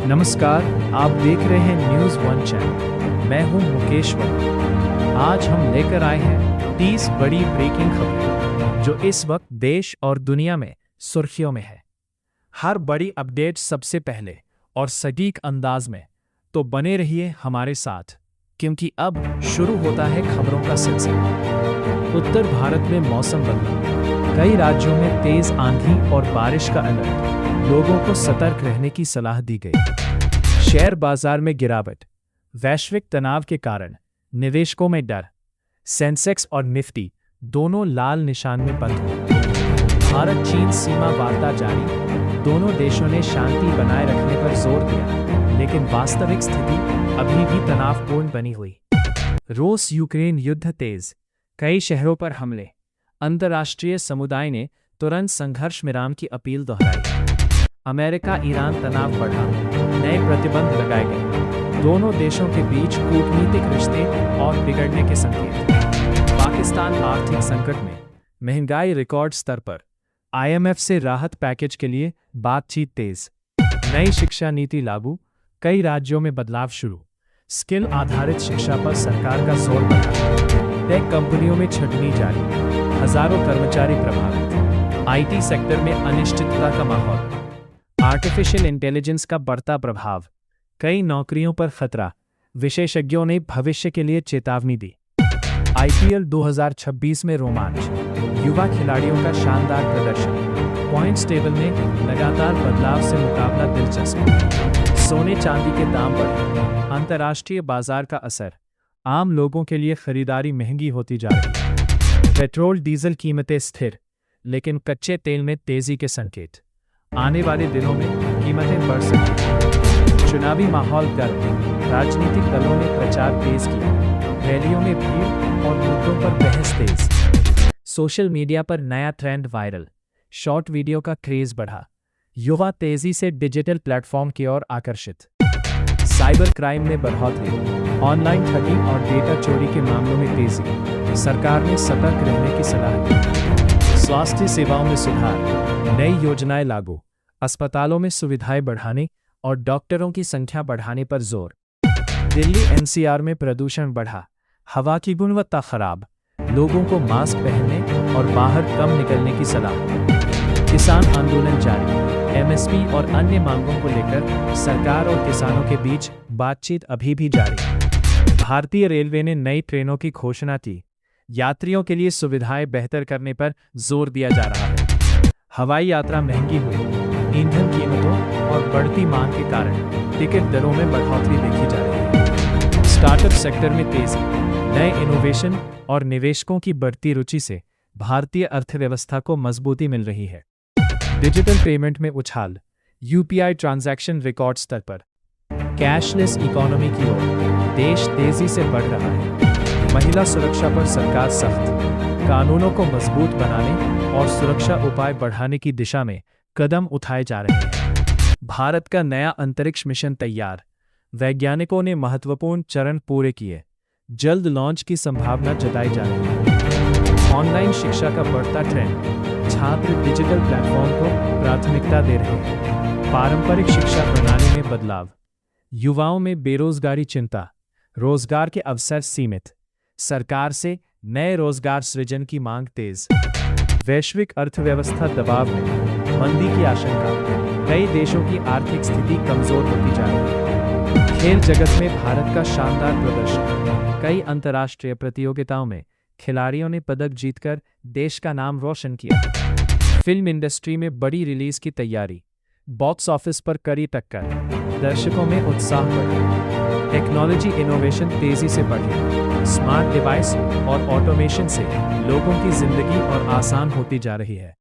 नमस्कार, आप देख रहे हैं न्यूज़ वन चैनल। मैं हूं मुकेश वर्मा। आज हम लेकर आए हैं 30 बड़ी ब्रेकिंग खबरें जो इस वक्त देश और दुनिया में सुर्खियों में है। हर बड़ी अपडेट सबसे पहले और सटीक अंदाज में, तो बने रहिए हमारे साथ, क्योंकि अब शुरू होता है खबरों का सिलसिला। उत्तर भारत में मौसम बदला, कई राज्यों में तेज आंधी और बारिश का अलर्ट, लोगों को सतर्क रहने की सलाह दी गई। शेयर बाजार में गिरावट, वैश्विक तनाव के कारण निवेशकों में डर। सेंसेक्स और निफ्टी दोनों लाल निशान में बंद हुए। भारत चीन सीमा वार्ता जारी, दोनों देशों ने शांति बनाए रखने पर जोर दिया, लेकिन वास्तविक स्थिति अभी भी तनावपूर्ण बनी हुई। रूस यूक्रेन युद्ध तेज, कई शहरों पर हमले, अंतर्राष्ट्रीय समुदाय ने तुरंत संघर्ष विराम की अपील दोहराई। अमेरिका ईरान तनाव बढ़ा, नए प्रतिबंध लगाए गए, दोनों देशों के बीच कूटनीतिक रिश्ते और बिगड़ने के संकेत। पाकिस्तान आर्थिक संकट में, महंगाई रिकॉर्ड स्तर पर, IMF से राहत पैकेज के लिए बातचीत तेज। नई शिक्षा नीति लागू, कई राज्यों में बदलाव शुरू, स्किल आधारित शिक्षा पर सरकार का जोर बढ़ा। टेक कंपनियों में छंटनी जारी, हजारों कर्मचारी प्रभावित। IT सेक्टर में अनिश्चितता का माहौल, आर्टिफिशियल इंटेलिजेंस का बढ़ता प्रभाव, कई नौकरियों पर खतरा, विशेषज्ञों ने भविष्य के लिए चेतावनी दी। IPL 2026 में रोमांच, युवा खिलाड़ियों का शानदार प्रदर्शन, पॉइंट्स टेबल में लगातार बदलाव से मुकाबला दिलचस्प। सोने चांदी के दाम बढ़े, अंतर्राष्ट्रीय बाजार का असर, आम लोगों के लिए खरीदारी महंगी होती जा रही है। पेट्रोल डीजल कीमतें स्थिर, लेकिन कच्चे तेल में तेजी के संकेत। आने वाले दिनों में कीमतें बढ़ सकती हैं। चुनावी माहौल गर्म, राजनीतिक दलों ने प्रचार तेज किया, रैलियों में भीड़ और मुद्दों पर बहस तेज। सोशल मीडिया पर नया ट्रेंड वायरल, शॉर्ट वीडियो का क्रेज बढ़ा, युवा तेजी से डिजिटल प्लेटफॉर्म की ओर आकर्षित। साइबर क्राइम में बढ़ोतरी, ऑनलाइन ठगी और डेटा चोरी के मामलों में तेजी, सरकार ने सतर्क रहने की सलाह दी। स्वास्थ्य सेवाओं में सुधार, नई योजनाएं लागू, अस्पतालों में सुविधाएं बढ़ाने और डॉक्टरों की संख्या बढ़ाने पर जोर। दिल्ली NCR में प्रदूषण बढ़ा, हवा की गुणवत्ता खराब, लोगों को मास्क पहनने और बाहर कम निकलने की सलाह। किसान आंदोलन जारी, MSP और अन्य मांगों को लेकर सरकार और किसानों के बीच बातचीत अभी भी जारी। भारतीय रेलवे ने नई ट्रेनों की घोषणा की, यात्रियों के लिए सुविधाएं बेहतर करने पर जोर दिया जा रहा है। हवाई यात्रा महंगी हुई, ईंधन कीमतों और बढ़ती मांग के कारण टिकट दरों में बढ़ोतरी देखी जा रही है। स्टार्टअप सेक्टर में तेजी, नए इनोवेशन और निवेशकों की बढ़ती रुचि से भारतीय अर्थव्यवस्था को मजबूती मिल रही है। डिजिटल पेमेंट में उछाल, UPI ट्रांजैक्शन रिकॉर्ड स्तर पर। कैशलेस इकोनॉमी की ओर देश तेजी से बढ़ रहा है। महिला सुरक्षा पर सरकार सख्त, कानूनों को मजबूत बनाने और सुरक्षा उपाय बढ़ाने की दिशा में कदम उठाए जा रहे हैं। भारत का नया अंतरिक्ष मिशन तैयार, वैज्ञानिकों ने महत्वपूर्ण चरण पूरे किए, जल्द लॉन्च की संभावना जताई जा रही है। ऑनलाइन शिक्षा का बढ़ता ट्रेंड, छात्र डिजिटल प्लेटफॉर्म को प्राथमिकता दे रहे हैं। पारंपरिक शिक्षा प्रणाली में बदलाव, युवाओं में बेरोजगारी चिंता, रोजगार के अवसर सीमित, सरकार से नए रोजगार सृजन की मांग तेज। वैश्विक अर्थव्यवस्था दबाव में, मंदी की आशंका, कई देशों की आर्थिक स्थिति कमजोर होती जा रही है। खेल जगत में भारत का शानदार प्रदर्शन, कई अंतर्राष्ट्रीय प्रतियोगिताओं में खिलाड़ियों ने पदक जीतकर देश का नाम रोशन किया। फिल्म इंडस्ट्री में बड़ी रिलीज की तैयारी, बॉक्स ऑफिस पर कड़ी टक्कर, दर्शकों में उत्साह बढ़ा। टेक्नोलॉजी इनोवेशन तेजी से बढ़ी, स्मार्ट डिवाइस और ऑटोमेशन से लोगों की जिंदगी और आसान होती जा रही है।